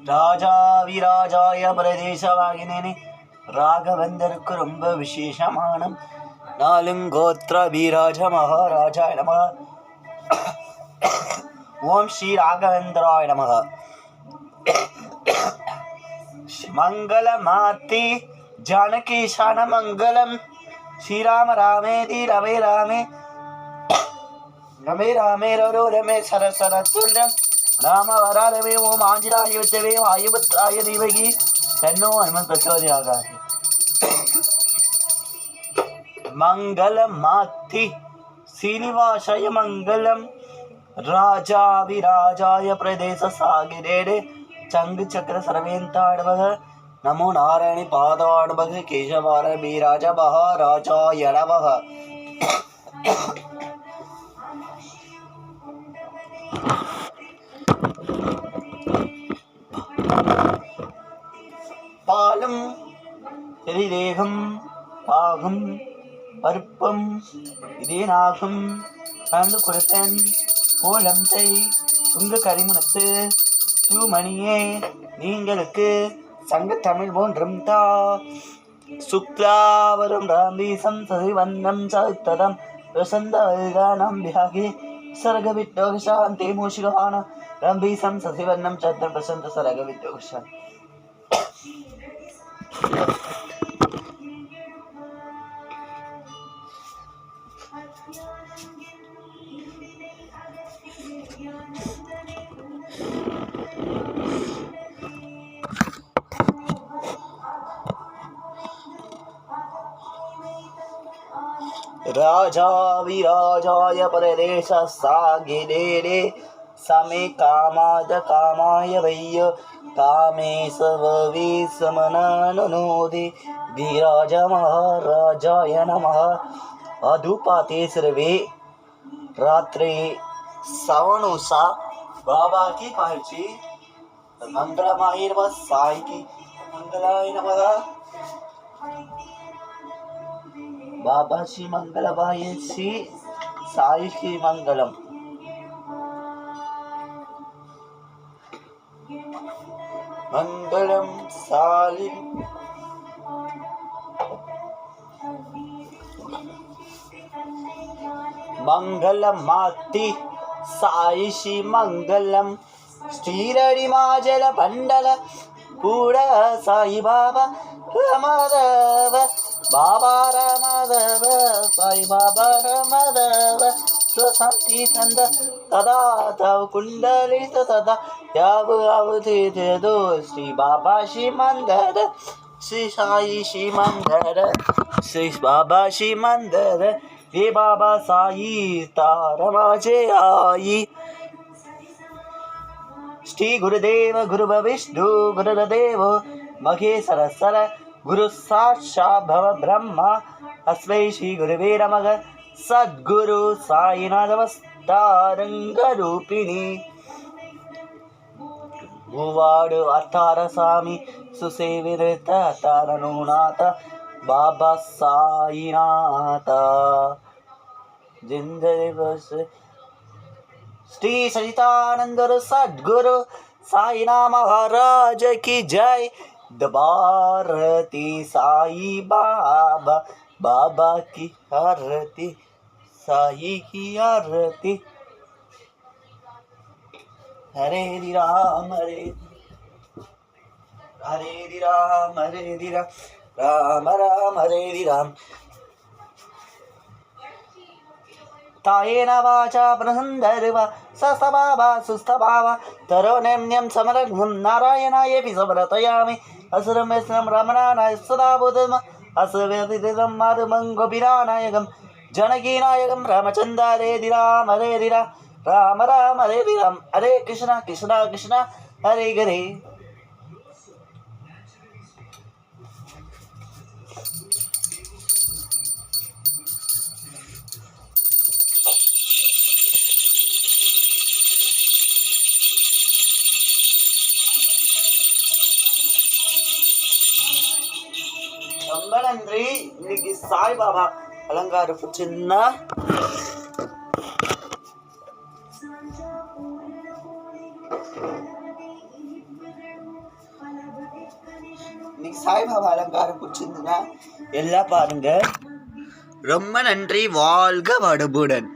ராஜாவிராஜாய பிரதேசவாகினேனே ராகவேந்தருக்கு ரொம்ப விசேஷமான நாலுங்கோத்ரவிராஜ மகாராஜாய நம. ஓம் ஸ்ரீ ராகவேந்திராய நம. மங்களமாத்தி ஜானகீஷான மங்களம். ஸ்ரீராம ராமேதி ரமே ராமே ரமே ராமே ரோ ரமே சரசரத்துல்யம் ராம வராரவே ஓம் ஆஞ்சநாய வித்தவே ஆயுபத்ராய தீவகி தன்னோ ஹனுமன் பிரச்சோதயாகாய. மங்களமாத்தி சீனிவாசாய மங்களம். ராஜாவிராஜாய பிரதேச சாகிரேடே சங்கு சக்கர சரவேந்தாடவக நமோ நாராயணி பாதாடவக கேசவார பீராஜ மகாராஜாய நமக. பாலும் திரிதேகம் பாகம் பருப்பம் இதே நாகம் கலந்து கொடுத்தன் கோலம் செய் உங்க கரிமுனத்து தூமணியே நீங்களுக்கு சங்க தமிழ் போன்றும் தா. சுக்லாவரம் ராம்பீசம் சதிவண்ணம் சதுத்ததம் பிரசந்தவல்கானம் விஹாகி சரகவிட்டோக சாந்தே மூஷிகவான ராம்பீசம் சதிவண்ணம் சத்தம் பிரசந்த சரகவிட்டோக சாந்தி. ராஜாவிராஜாய பிரதேச சாகிரேடே சமே காமாத காமாய வைய காமேசவவி சமனோதி தீராஜ மகாராஜாய நமः. अधुपाते सर्वे रात्रे सवनुसा बाबा की पाहिजे मंगलमाय नमः. साई की मंगलाय नमः. बाबा श्री मंगलमाय श्री साई की मंगलम. मंगलम साली मंगलमाति साईशी मंगलम. श्रीरडिमाजल बंडल पूड साई बाबा रमदेव बाबा रमदेव साई बाबा रमदेव स्वशांति चंद तदा तव कुंडलित तदा याव अवधि दो श्री बाबा श्री मंदिर श्री साई श्री मंदिर श्री बाबा श्री मंदिर हे बाबा साई तारमाजे आई. श्री गुरुदेव गुरु विष्णु गुरुदेव महेश्वर सर गुरु साक्षात् भव ब्रह्मा अस्मै श्री गुरुवे नमः. सद्गुरु साईनाथ नमस्तारंग रूपिणी भुवाडु अतार स्वामी सुसेवित तारनुनाथ बाबा साईनाथ जिंदे श्री सचितानंद सद्गुरु साईनाथ महाराज की जय. दबारती साई बाबा बाबा की आरती साई की आरती. हरे राम हरे हरे राम हरे राम राम राम हरे राम. तायेन वाचा प्रसन्दर्वा सस्तभावा सुस्तभावा तरोनेम्यं समरघ्नं नारायणायेऽपि समर्पयामि. असुरमेस्नं रमणानाय सदा बोधम असव्यतिदं मारुमं गोपीनायकं जनकीनायकं रामचन्द्र हरे राम हरे राम राम हरे राम. हरे कृष्ण कृष्ण कृष्ण हरे हरे. ரொம்ப நன்றி. இன்னைக்கு சாய்பாபா அலங்காரம் சின்ன இன்னைக்கு சாய்பாபா அலங்காரம் பிடிச்சிருந்துன்னா எல்லாம் பாருங்க. ரொம்ப நன்றி. வாழ்க வடபுடன்.